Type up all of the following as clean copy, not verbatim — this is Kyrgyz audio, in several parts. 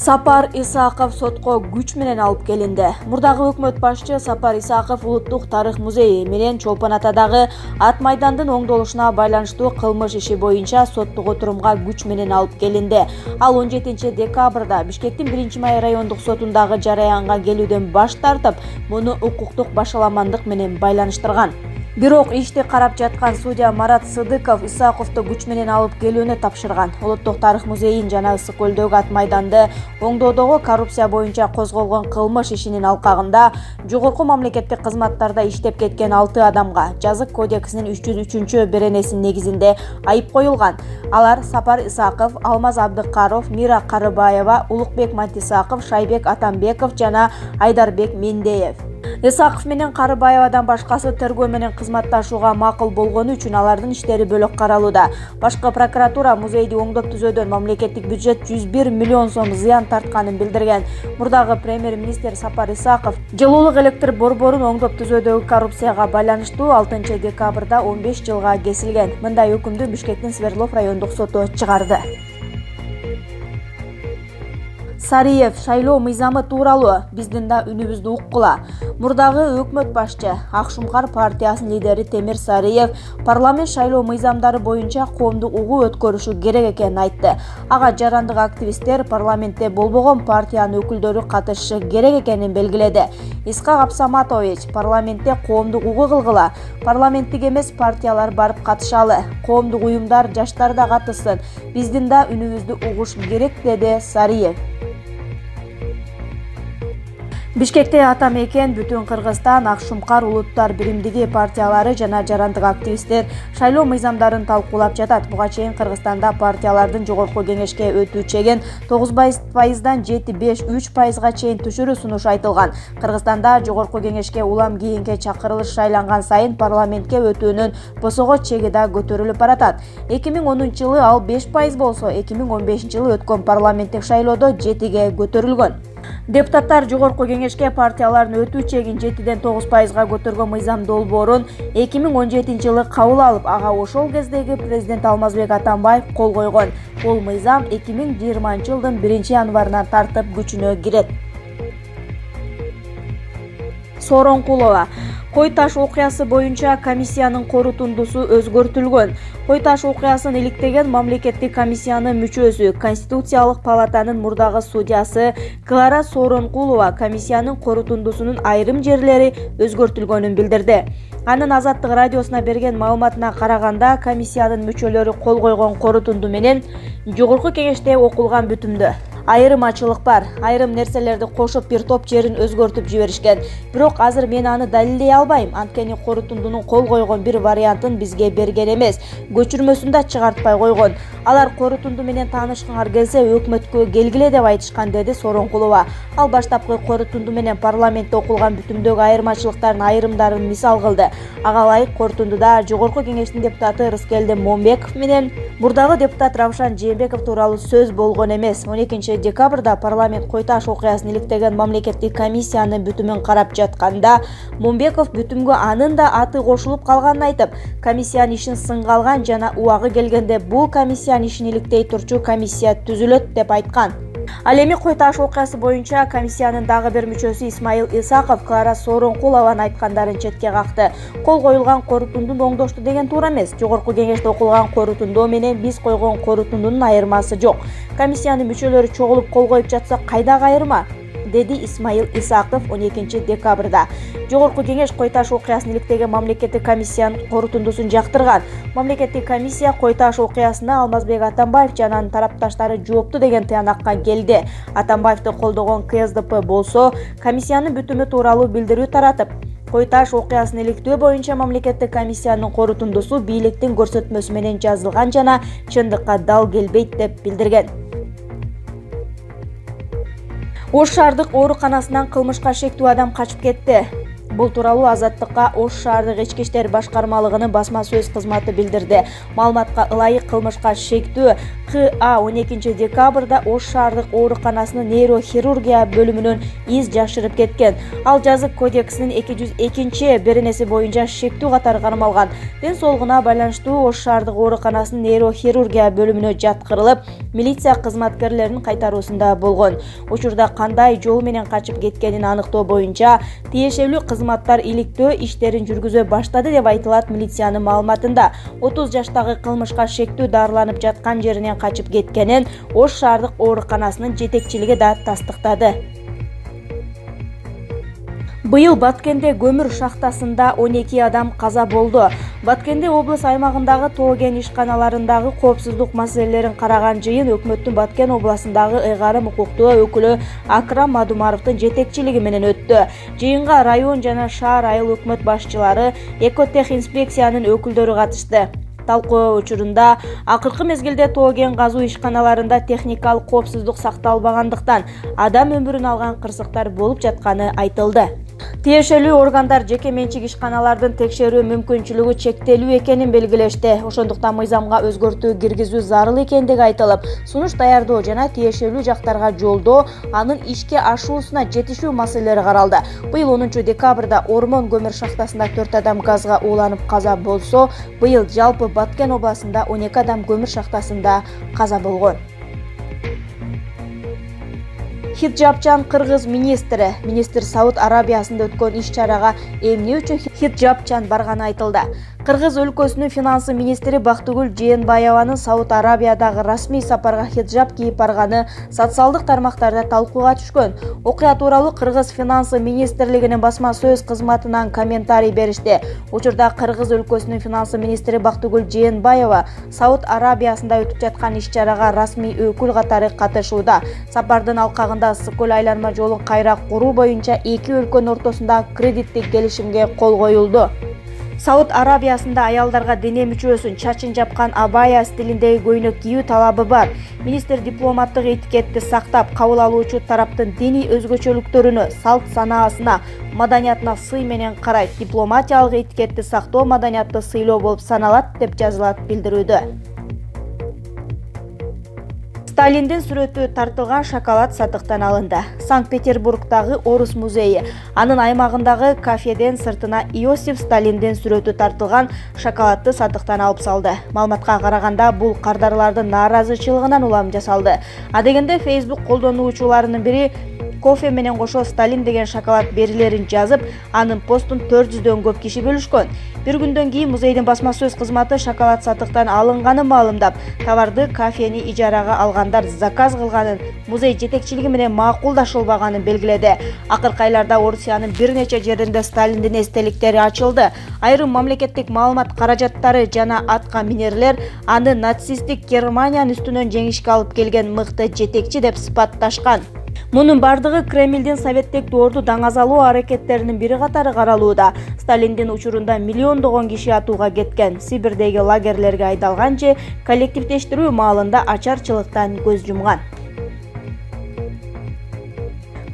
Сапар Исаков сотко күч менен алып келинди. Мурдагы өкмөт башчы Сапар Исаков Улуттук тарых музейи менен Чолпон Атадагы ат майдандын оңдолушуна байланыштуу кылмыш иши боюнча соттук отурумга күч менен алып келинди. Ал 17 декабрда Бишкектин 1-май райондук сотундагы жараянга келүүдөн баш тартып, муну укуктук башаламандык менен байланыштырган. Бирок ишти карап жаткан судья Марат Сыдыков Исаковду күч менен алып келүүнү тапшырган. Улуттук тарых музейин жана Ысык көлдөгү ат майданды оңдоодогу коррупция боюнча козголгон кылмыш ишинин алкагында жогорку мамлекеттик кызматтарда иштеп кеткен 6 адамга Жазык кодексинин 303-беренесинин негизинде айып коюлган. Алар Сапар Исаков, Алмаз Абдыкаров, Мира Карыбаева, Улукбек Мантисаков, Шайбек Атамбеков жана Айдарбек Мендеев. Исаков менен Карыбаевадан башкасы тергөө менен кызматташууга макул болгону үчүн алардын иштери бөлөк каралууда. Башкы прокуратура музейди оңдоп түзөөдөн мамлекеттик бюджет 101 миллион сом зыян тартканын билдирген. Мурдагы премьер-министр Сапар Исаков жылуулук электр борборун оңдоп түзөөдөгү коррупцияга байланыштуу 6 декабрда 15 жылга кесилген. Мындай өкүмдү Бишкектин Свердлов райондук соту чыгарды. Сариев шайлоо мыйзамы тууралуу биздин да үнүбүздү уккула. Мурдагы өкмөт башчы Акшумкар партиясынын лидери Темир Сариев парламент шайлоо мыйзамдары боюнча коомдук угуу өткөрүшү керек экенин айтты. Ага жарандык активисттер парламентте болбогон партиянын өкүлдөрү катышышы керек экенин белгиледи. Исхак Абсаматович парламентте коомдук угуу кылгыла, парламенттик эмес партиялар барып катышалы, коомдук уюмдар, жаштар да катышсын, биздин да үнүбүздү угуш керек, деди Сариев. Бишкекте Атамекен, Бүтүн Кыргызстан, Акшумкар улуттар биримдиги партиялары жана жарандык активисттер шайлоо мыйзамдарын талкуулап жатат. Буга чейин Кыргызстанда партиялардын жогорку кеңешке өтүү чегин 9%дан 7,5-3%га чейин түшүрүү сунушу айтылган. Кыргызстанда жогорку кеңешке улам кийинке чакырылыш шайланган сайын парламентке өтүүнүн босого чеги да көтөрүлүп баратат. 2010-жылы ал 5% болсо, 2015-жылы өткөн парламенттик шайлоодо 7-ге көтөрүлгөн. Депутаттар жогорку кеңешке партиялардын өтүү чегин 7-ден 9%га көтөргөн мыйзам долбоорун 2017-жылы кабыл алып, ага ошол кездеги президент Алмазбек Атамбаев кол койгон. Бул мыйзам 2020-жылдын 1-январынан тартып күчүнө кирет. Сооронкулова Кой таш окуясы боюнча комиссиянын корутундусу өзгөртүлгөн. Кой таш окуясын иликтеген мамлекеттик комиссиянын мүчөсү, Конституциялык палатанын мурдагы судьясы Клара Сооронкулова комиссиянын корутундусунун айрым жерлери өзгөртүлгөнүн билдирди. Анын Азаттык радиосуна берген маалыматына караганда, комиссиянын мүчөлөрү кол койгон корутунду менен жогорку кеңеште окулган бүтүмдө айырмачылык бар. Айрым нерселерди кошуп бир топ жерин өзгөртүп жиберишкен. Бирок азыр мен аны далилдей албайм. Анткени корутундунун кол койгон бир вариантын бизге берген эмес, көчүрмөсүн да чыгартпай койгон. Алар корутунду менен таанышканга келсе өкмөткө келгиле деп айтышкан, деди Сооронкулова. Ал баштапкы корутунду менен парламентте окулган бүтүмдөгү айырмачылыктардын айрымдарын мисал кылды. Ага ылайык корутундуда жогорку кеңештин депутаты Рыскелди Момбеков менен мурдагы депутат Равшан Жээнбеков тууралуу сөз болгон эмес. 12 декабрда парламент Кой таш окуясын иликтеген мамлекеттик комиссиянын бүтүмүн карап жатканда Момбеков бүтүмгө анын да аты кошулуп калганын айтып, комиссиянын ишин сынга алган жана убагы келгенде бул комиссиянын ишин иликтей турчу комиссия түзүлөт деп айткан. Ал эми Кой таш окуясы боюнча комиссиянын дагы бир мүчөсү Исмаил Исаков Клара Сооронкулованын айткандарын четке какты. Кол коюлган корутундун оңдошту деген туура эмес. Жогорку кеңеште окулган корутунду менен биз койгон корутундунун айырмасы жок. Комиссиянын мүчөлөрү чогулуп кол коюп жатса кайдагы айырма, деди Исмаил Исаков 12 декабрда. Жогорку кеңеш Кой таш окуясын иликтеген мамлекеттик комиссиянын корутундусун жактырган. Мамлекеттик комиссия Кой таш окуясына Алмазбек Атамбаев жана анын тарапташтары жоопту деген тыянакка келди. Атамбаевди колдогон КСДП болсо, комиссиянын бүтүмү тууралуу билдирүү таратып, Кой таш окуясын иликтөө боюнча мамлекеттик комиссиянын корутундусу бийликтин көрсөтмөсү менен жазылган жана чындыкка дал келбейт деп билдирген. Ош шаардык ооруканасынан кылмышка шектүү адам качып кетти. Бул тууралуу Азаттыкка Ош шаардык ички иштер башкармалыгынын басма сөз кызматы билдирди. Маалыматка ылайык кылмышка шектүү КХА 12 декабрда Ош шаардык ооруканасынын нейрохирургия бөлүмүнөн из жашырып кеткен. Ал жазык кодексинин 202 беренеси боюнча шектүү катары кармалган. Ден соолугуна байланыштуу Ош шаардык ооруканасынын нейрохирургия бөлүмүнө жаткырылып, милиция кызматкерлеринин кайтаруусунда болгон. Учурда кандай жол менен качып кеткенин аныктоо боюнча тиешелүү кызматтар иликтөө иштерин жүргүзө баштады деп айтылат милициянын маалыматында. 30 жаштагы кылмышка шектүү дарыланып жаткан жеринен качып кеткенин Ош шаардык ооруканасынын жетекчилиги да тастыктады. Быйыл Баткенде көмүр шахтасында 12 адам каза болду. Баткенде облус аймагындагы тоо кен ишканаларындагы коопсуздук маселелерин караган жыйын өкмөттүн Баткен областындагы ыйгарым укуктуу өкүлү Акрам Мадумаровдун жетекчилиги менен өттү. Жыйынга район жана шаар айыл өкмөт башчылары, Экотех инспекциянын өкүлдөрү катышты. Талкуу учурунда акыркы мезгилде тоо кен казуу ишканаларында техникалык коопсуздук сакталбагандыктан адам өмүрүн алган кырсыктар болуп жатканы айтылды. Тиешелүү органдар жеке менчик ишканалардын текшерүү мүмкүнчүлүгү чектелүү экенин белгилешти. Ошондуктан мыйзамга өзгөртүү киргизүү зарыл экендиги айтылып, сунуш даярдоо жана тиешелүү жактарга жолдоо, анын ишке ашуусуна жетишүү маселелери каралды. Быйыл 10 декабрда Ормон көмүр шахтасында 4 адам газга ууланып каза болсо, быйыл жалпы Баткен областында 12 адам көмүр шахтасында каза болгон. Хиджапчан кыргыз министр Сауд Арабиясында өткөн иш-чарага эмне үчүн хиджапчан барганы айтылды. Кыргыз өлкөсүнүн финансы министри Бактыгүл Жээнбаеванын Сауд Арабиядагы расмий сапарга хиджап кийип барганы социалдык тармактарда талкууга түшкөн. Окуя тууралуу Кыргыз финансы министрлигинин басма сөз кызматынан комментарий беришти. Учурда Кыргыз өлкөсүнүн финансы министри Бактыгүл Жээнбаева Сауд Арабиясында өтүп жаткан иш-чарага расмий өкүл катары катышууда. Сапардын алкагында Сыкөл айланма жолун кайра куруу боюнча эки өлкөнүн ортосунда кредиттик келишимге кол коюлду. Сауд Арабиясында аялдарга дене мүчөсүн чачын жапкан абая стилиндеги көйнөк кийүү талабы бар. Министр дипломаттык этикетти сактап, кабыл алуучу тараптын диний өзгөчөлүктөрүнө, салт санаасына, маданиятына сый менен карайт. Дипломатиялык этикетти сактоо маданиятты сыйлоо болуп саналат деп жазылат билдирүүдө. Сталиндин сүрөтү тартылган шоколад сатыктан алынды. Санкт-Петербургдагы Орус музейи анын аймагындагы кафеден сыртына Иосиф Сталиндин сүрөтү тартылган шоколадты сатыктан алып салды. Маалыматка караганда, бул кардарлардын нааразычылыгынан улам жасалды. Адегенде Facebook колдонуучуларынын бири кофе менен кошо Сталин деген шоколад берилерин жазып, анын постун 400дөн көп киши бөлүшкөн. Bir күндөн кийин музейдин басма сөз кызматы шоколад сатыктан алынганын маалымдап, товарды кафени ижарага алгандар заказ кылганын, музей жетекчилиги менен макулдашылбаганын белгиледи. Акыркы айларда Орусиянын бир нече жеринде Сталиндин эстеликтери ачылды. Айрым мамлекеттик маалымат каражаттары жана атка минерлер аны нацисттик Германиянын үстүнөн жеңишке алып келген мыкты жетекчи деп сыпатташкан. Мунун бардыгы Кремлдин советтик доорду даңазалоо аракеттеринин бири катары каралууда. Сталиндин учурунда миллиондогон киши атууга кеткен, Сибирдеги лагерлерге айдалган же коллективдештирүү маалында ачарчылыктан көз жумган.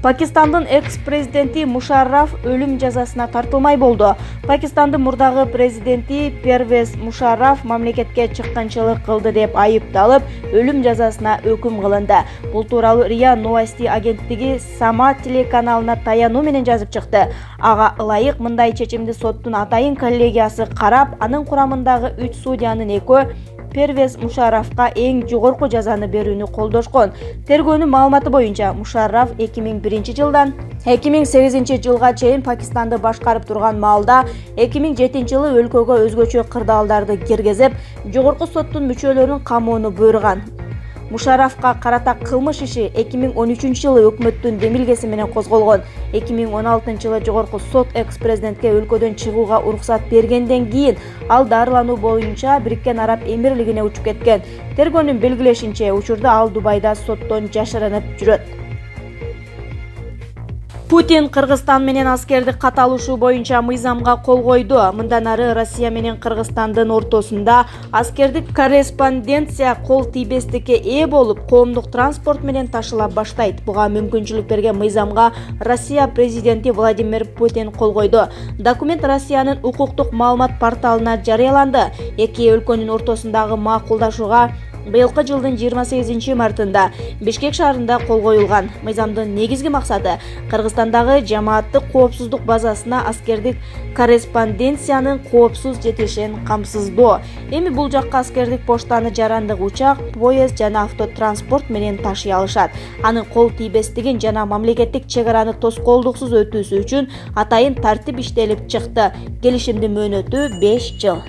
Пакистандын экс-президенти Мушарраф өлүм жазасына тартылмай болду. Пакистандын мурдагы президенти Первез Мушарраф мамлекетке чыккынчылык кылды деп айыпталып, өлүм жазасына өкүм кылынды. Бул тууралуу РИА Новости агенттиги Сама телеканалына таянуу менен жазып чыкты. Ага ылайык мындай чечимди соттун атайын коллегиясы карап, анын курамындагы 3 судьянын экөө Первез Мушаррафка эң жогорку жазаны берүүнү колдошкон. Тергөөнүн маалыматы боюнча Мушарраф 2001 жылдан 2008 жылга чейин Пакистанды башкарып турган маалда 2007 жылы өлкөгө өзгөчө кырдаалдарды киргизип, жогорку соттун мүчөлөрүн камоону буйруган. Мушаррафка карата кылмыш иши 2013 жылы өкмөттүн демилгеси менен козголгон. 2016 жылы жогорку сот экс-президентке өлкөдөн чыгууга уруксат бергенден кийин ал дарылануу боюнча Бириккен Араб Эмирлигине учуп кеткен. Тергөөнүн белгилешинче, учурда ал Дубайда соттон жашырынып жүрөт. Путин Кыргызстан менен аскерди каталышуу боюнча мыйзамга кол койду. Мындан ары Россия менен Кыргызстандын ортосунда аскердик корреспонденция кол тийбестикке ээ болуп, коомдук транспорт менен ташыла баштайт. Буга мүмкүнчүлүк берген мыйзамга Россия президенти Владимир Путин кол койду. Документ Россиянын укуктук маалымат порталына жарыяланды. Эки өлкөнүн ортосундагы макулдашууга быйылкы жылдын 28 мартында Бишкек шаарында кол коюлган. Мыйзамдын негизги максаты Кыргызстандагы жамааттык коопсуздук базасына аскердик корреспонденциянын коопсуз жетишин камсыздоо. Эми бул жакка аскердик поштаны жарандык учак, поезд жана автотранспорт менен ташый алышат. Анын кол тийбестигин жана мамлекеттик чек араны тоскоолдуксуз өтүүсү үчүн атайын тартип иштелип чыкты. Келишимдин мөөнөтү 5 жыл.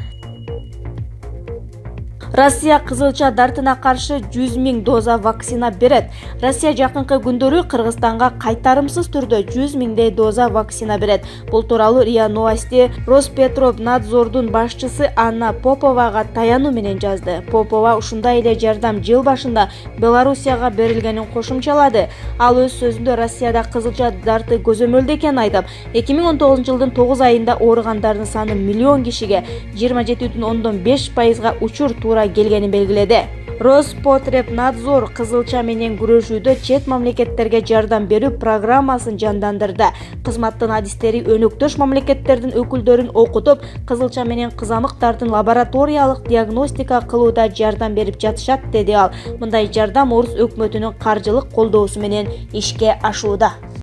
Россия кызылча дартына каршы 100 000 доза вакцина берет. Россия жакынкы күндөрү Кыргызстанга кайтарымсыз түрдө 100 000 доза вакцина берет. Бул тууралуу РИА Новости Роспотребнадзордун башчысы Анна Поповага таянуу менен жазды. Попова ушундай эле жардам жыл башында Белоруссияга берилгенин кошумчалады. Ал өз сөзүндө Россияда кызылча дарты көзөмөлдө экенин айтып, 2019 жылдын 9 айында ооругандардын саны миллион кишиге 27,5%га учур туура келгенин белгиледи. Роспотребнадзор кызылча менен күрөшүүдө чет мамлекеттерге жардам берүү программасын жандандырды. Кызматтын адистери өнөктөш мамлекеттердин өкүлдөрүн окутуп, кызылча менен кызамыктардын лабораториялык диагностика кылууда жардам берип жатышат, деди ал. Мындай жардам орус өкмөтүнүн каржылык колдоосу менен ишке ашууда.